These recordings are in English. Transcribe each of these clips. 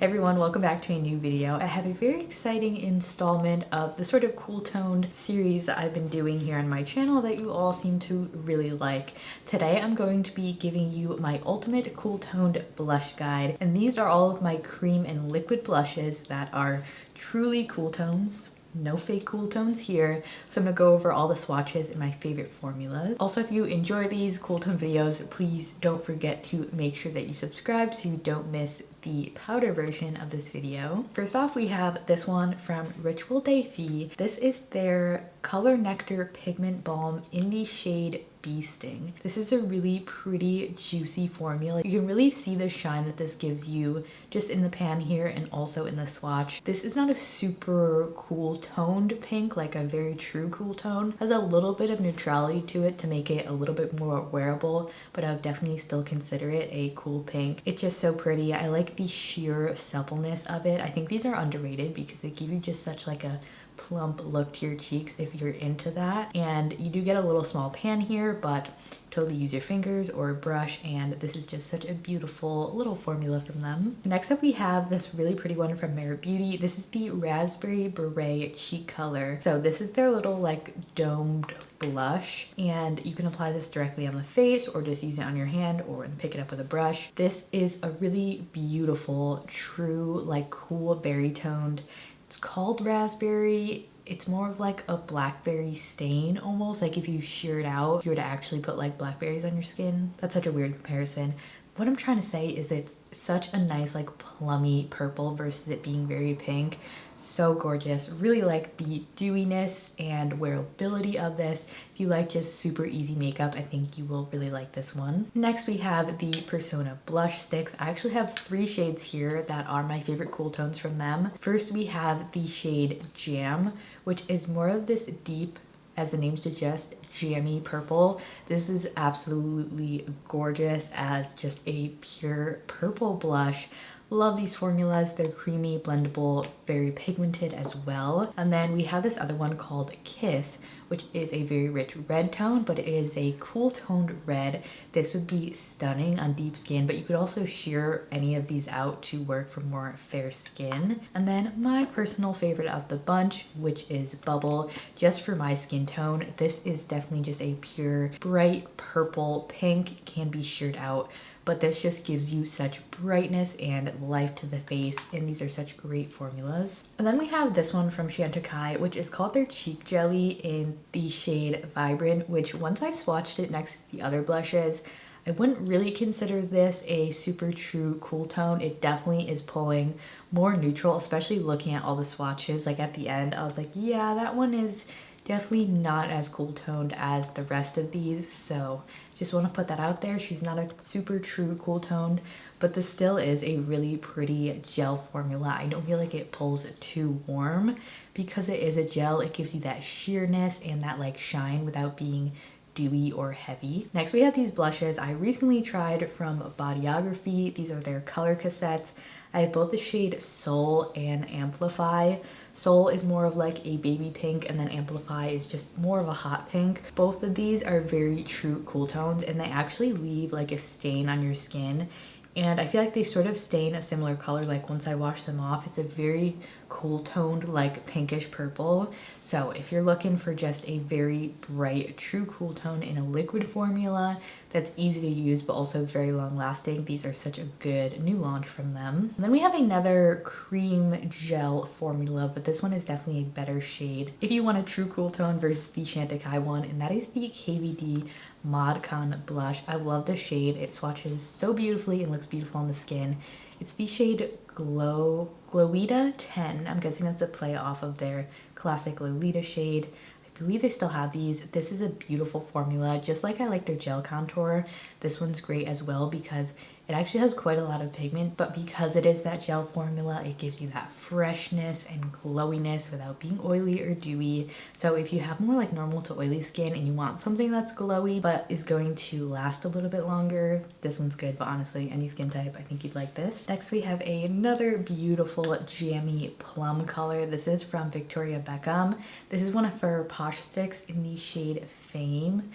Everyone, welcome back to a new video. I have a very exciting installment of the sort of cool toned series that I've been doing here on my channel that you all seem to really like. Today I'm going to be giving you my ultimate cool toned blush guide, and these are all of my cream and liquid blushes that are truly cool tones. No fake cool tones here. So I'm gonna go over all the swatches and my favorite formulas. Also, if you enjoy these cool tone videos, please don't forget to make sure that you subscribe so you don't miss the powder version of this video. First off, we have this one from Rituel de Fille. This is their Color Nectar Pigment Balm in the shade Bee Sting. This is a really pretty juicy formula. You can really see the shine that this gives you just in the pan here and also in the swatch. This is not a super cool toned pink, like a very true cool tone. It has a little bit of neutrality to it to make it a little bit more wearable, but I would definitely still consider it a cool pink. It's just so pretty. I like the sheer suppleness of it. I think these are underrated because they give you just such like a plump look to your cheeks if you're into that. And you do get a little small pan here, but totally use your fingers or a brush, and this is just such a beautiful little formula from them. Next up, we have this really pretty one from Mer Beauty. This is the Raspberry Beret Cheek Color. So this is their little like domed blush, and you can apply this directly on the face or just use it on your hand or pick it up with a brush. This is a really beautiful, true, like cool berry toned. It's called raspberry. It's more of like a blackberry stain almost, like if you shear it out, if you were to actually put like blackberries on your skin. That's such a weird comparison. What I'm trying to say is it's such a nice like plummy purple versus it being very pink. So gorgeous. Really like the dewiness and wearability of this. If you like just super easy makeup, I think you will really like this one. Next, we have the Persona blush sticks. I actually have 3 shades here that are my favorite cool tones from them. First, we have the shade Jam, which is more of this deep, as the name suggests, jammy purple. This is absolutely gorgeous as just a pure purple blush. Love these formulas. They're creamy, blendable, very pigmented as well. And then we have this other one called Kiss, which is a very rich red tone, but it is a cool toned red. This would be stunning on deep skin, but you could also sheer any of these out to work for more fair skin. And then my personal favorite of the bunch, which is Bubble, just for my skin tone. This is definitely just a pure bright purple pink. It can be sheared out, but this just gives you such brightness and life to the face, and these are such great formulas. And then we have this one from Shanta Kai, which is called their Cheek Jelly in the shade Vibrant, which once I swatched it next to the other blushes, I wouldn't really consider this a super true cool tone. It definitely is pulling more neutral, especially looking at all the swatches. Like at the end, I was like, yeah, that one is definitely not as cool toned as the rest of these, so just want to put that out there. She's not a super true cool toned, but this still is a really pretty gel formula. I don't feel like it pulls too warm because it is a gel. It gives you that sheerness and that like shine without being dewy or heavy. Next, we have these blushes I recently tried from Bodyography. These are their color cassettes. I have both the shade Soul and Amplify. Soul is more of like a baby pink, and then Amplify is just more of a hot pink. Both of these are very true cool tones, and they actually leave like a stain on your skin. And I feel like they sort of stain a similar color, like once I wash them off. It's a very cool toned, like pinkish purple. So if you're looking for just a very bright, true cool tone in a liquid formula that's easy to use but also very long lasting, these are such a good new launch from them. And then we have another cream gel formula, but this one is definitely a better shade if you want a true cool tone versus the Chantecaille one, and that is the KVD Modcon blush. I love the shade. It swatches so beautifully and looks beautiful on the skin. It's the shade Glowlita 10. I'm guessing that's a play off of their classic Glowlita shade. I believe they still have these. This is a beautiful formula. Just like I like their gel contour, this one's great as well because it actually has quite a lot of pigment, but because it is that gel formula, it gives you that freshness and glowiness without being oily or dewy. So if you have more like normal to oily skin and you want something that's glowy but is going to last a little bit longer, this one's good. But honestly, any skin type, I think you'd like this. Next, we have another beautiful jammy plum color. This is from Victoria Beckham. This is one of her Posh sticks in the shade Fame.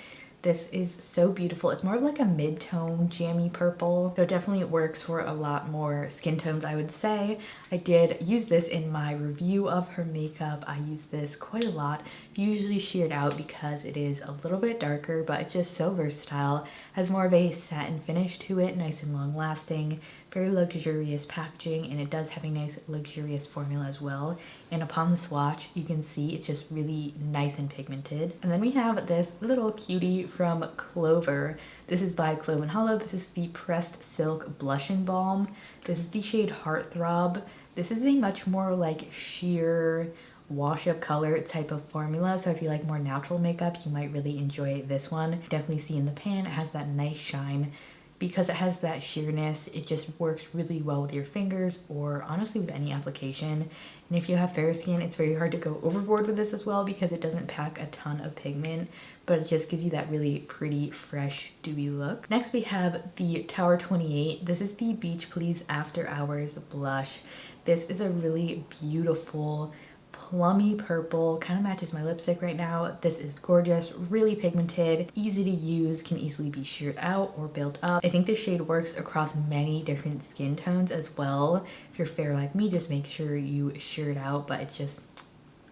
This is so beautiful. It's more of like a mid-tone jammy purple, so it definitely works for a lot more skin tones, I would say. I did use this in my review of her makeup. I use this quite a lot, usually sheared out because it is a little bit darker, but it's just so versatile. Has more of a satin finish to it, nice and long lasting, very luxurious packaging, and it does have a nice luxurious formula as well. And upon the swatch, you can see it's just really nice and pigmented. And then we have this little cutie from Clover. This is by Clove & Hollow. This is the Pressed Silk Blushing Balm. This is the shade Heartthrob. This is a much more like sheer wash up color type of formula, so if you like more natural makeup, you might really enjoy this one. Definitely see in the pan, it has that nice shine. Because it has that sheerness, it just works really well with your fingers or honestly with any application. And if you have fair skin, it's very hard to go overboard with this as well because it doesn't pack a ton of pigment, but it just gives you that really pretty, fresh, dewy look. Next we have the Tower 28. This is the Beachplease After Hours blush. This is a really beautiful plummy purple, kind of matches my lipstick right now. This is gorgeous, really pigmented, easy to use, can easily be sheared out or built up. I think this shade works across many different skin tones as well. If you're fair like me, just make sure you shear it out, but it's just,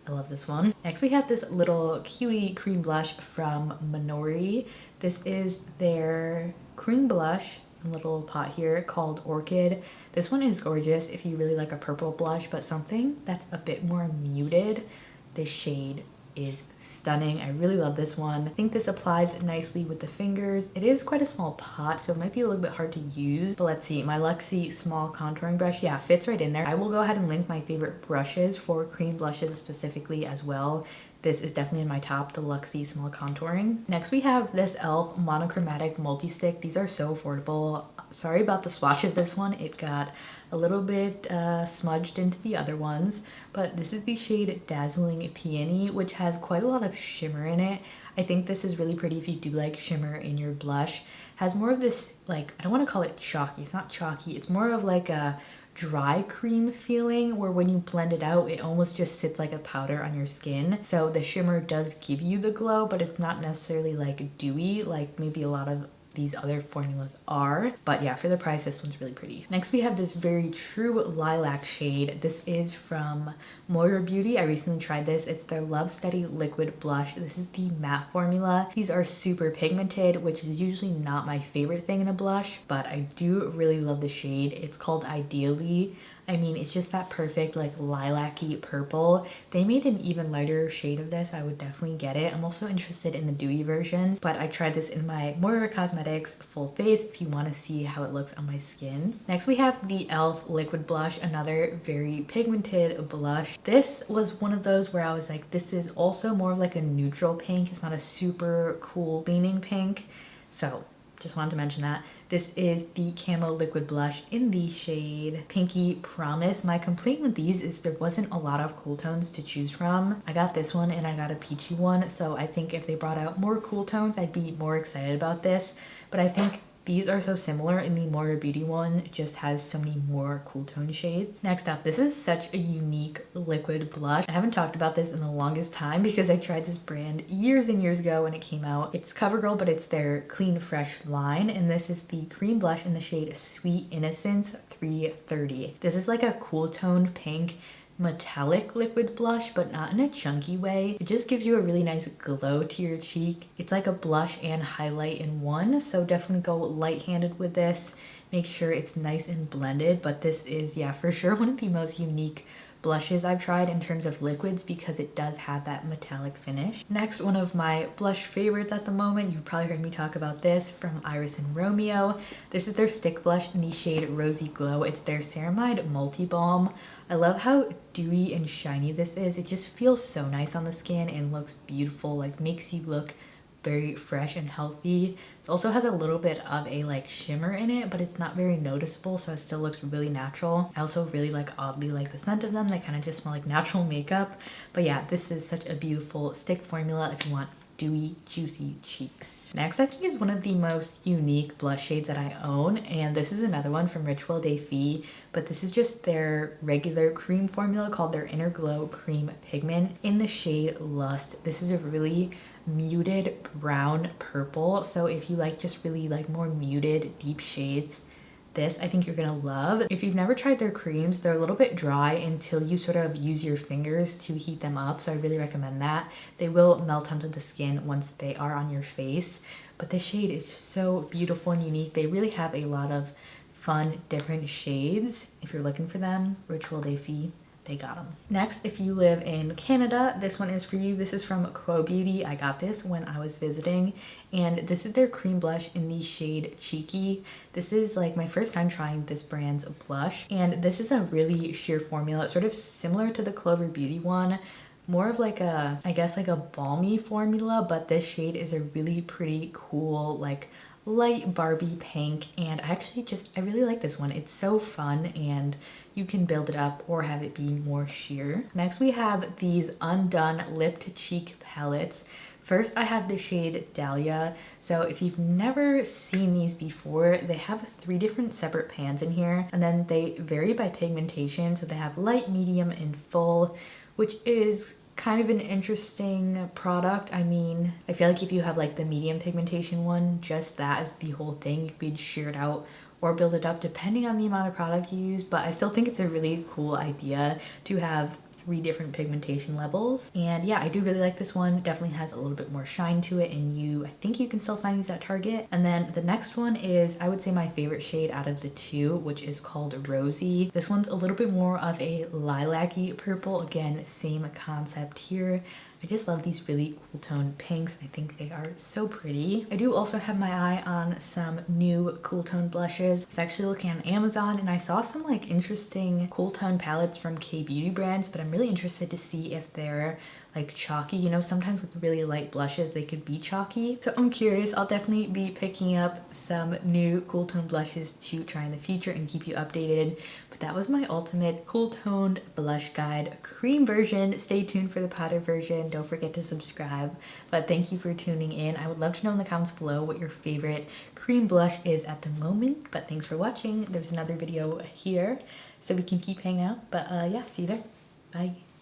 I love this one. Next we have this little cutie cream blush from Minori. This is their cream blush little pot here called Orchid. This one is gorgeous if you really like a purple blush, but something that's a bit more muted. This shade is stunning. I really love this one. I think this applies nicely with the fingers. It is quite a small pot, so it might be a little bit hard to use, but let's see. My Luxie small contouring brush, yeah, fits right in there. I will go ahead and link my favorite brushes for cream blushes specifically as well. This is definitely in my top, the Luxie Small Contouring. Next we have this e.l.f. Monochromatic Multi-Stick. These are so affordable. Sorry about the swatch of this one. It got a little bit smudged into the other ones, but this is the shade Dazzling Peony, which has quite a lot of shimmer in it. I think this is really pretty if you do like shimmer in your blush. Has more of this, like, I don't want to call it chalky. It's not chalky. It's more of like a dry cream feeling where when you blend it out, it almost just sits like a powder on your skin. So the shimmer does give you the glow, but it's not necessarily like dewy like maybe a lot of these other formulas are. But yeah, for the price, this one's really pretty. Next we have this very true lilac shade. This is from Mer Beauty. I recently tried this. It's their Love Steady Liquid Blush. This is the matte formula. These are super pigmented, which is usually not my favorite thing in a blush, but I do really love the shade. It's called Ideally. I mean, it's just that perfect like lilac-y purple. If they made an even lighter shade of this, I would definitely get it. I'm also interested in the dewy versions, but I tried this in my Moira Cosmetics full face if you want to see how it looks on my skin. Next we have the e.l.f. Liquid Blush, another very pigmented blush. This was one of those where I was like, this is also more of like a neutral pink. It's not a super cool leaning pink. So just wanted to mention that. This is the Camo Liquid Blush in the shade Pinky Promise. My complaint with these is there wasn't a lot of cool tones to choose from. I got this one and I got a peachy one, so I think if they brought out more cool tones, I'd be more excited about this. But I think these are so similar, and the Mer Beauty one just has so many more cool tone shades. Next up, this is such a unique liquid blush. I haven't talked about this in the longest time because I tried this brand years and years ago when it came out. It's CoverGirl, but it's their Clean Fresh line, and this is the cream blush in the shade Sweet Innocence 330. This is like a cool toned pink metallic liquid blush, but not in a chunky way. It just gives you a really nice glow to your cheek. It's like a blush and highlight in one, so definitely go light-handed with this. Make sure it's nice and blended, but this is, yeah, for sure one of the most unique blushes I've tried in terms of liquids because it does have that metallic finish. Next, one of my blush favorites at the moment, you've probably heard me talk about this, from Iris&Romeo. This is their stick blush in the shade Rosy Glow. It's their Ceramide Multi-Balm. I love how dewy and shiny this is. It just feels so nice on the skin and looks beautiful, like makes you look very fresh and healthy. It also has a little bit of a like shimmer in it, but it's not very noticeable, so it still looks really natural. I also really oddly like the scent of them. They kind of just smell like natural makeup. But yeah, this is such a beautiful stick formula if you want dewy, juicy cheeks. Next, I think is one of the most unique blush shades that I own, and this is another one from Rituel de Fille, but this is just their regular cream formula called their Inner Glow Cream Pigment in the shade Lust. This is a really muted brown purple. So if you like just really like more muted deep shades, this I think you're gonna love. If you've never tried their creams, they're a little bit dry until you sort of use your fingers to heat them up, so I really recommend that. They will melt onto the skin once they are on your face, but this shade is so beautiful and unique. They really have a lot of fun different shades. If you're looking for them, Rituel de Fille, they got them. Next, if you live in Canada, this one is for you. This is from Quo Beauty. I got this when I was visiting, and this is their cream blush in the shade Cheeky. This is like my first time trying this brand's blush, and this is a really sheer formula. It's sort of similar to the Clover Beauty one, more of like a, I guess like a balmy formula, but this shade is a really pretty cool like light Barbie pink, and I really like this one. It's so fun, and you can build it up or have it be more sheer. Next we have these Undone Lip to Cheek palettes. First I have the shade Dahlia. So if you've never seen these before, they have 3 different separate pans in here, and then they vary by pigmentation. So they have light, medium, and full, which is kind of an interesting product. I mean, I feel like if you have like the medium pigmentation one, just that is the whole thing. You could sheer it out or build it up depending on the amount of product you use, but I still think it's a really cool idea to have 3 different pigmentation levels. And yeah, I do really like this one. It definitely has a little bit more shine to it, and I think you can still find these at Target. And then the next one is, I would say, my favorite shade out of the 2, which is called Rosy. This one's a little bit more of a lilac-y purple. Again, same concept here. I just love these really cool toned pinks. I think they are so pretty. I do also have my eye on some new cool tone blushes. I was actually looking on Amazon and I saw some like interesting cool tone palettes from K-beauty brands, but I'm really interested to see if they're like chalky. You know, sometimes with really light blushes they could be chalky, so I'm curious. I'll definitely be picking up some new cool tone blushes to try in the future and keep you updated. But that was my ultimate cool toned blush guide, cream version. Stay tuned for the powder version. Don't forget to subscribe. But thank you for tuning in. I would love to know in the comments below what your favorite cream blush is at the moment. But thanks for watching. There's another video here so we can keep hanging out. But yeah, see you there. Bye.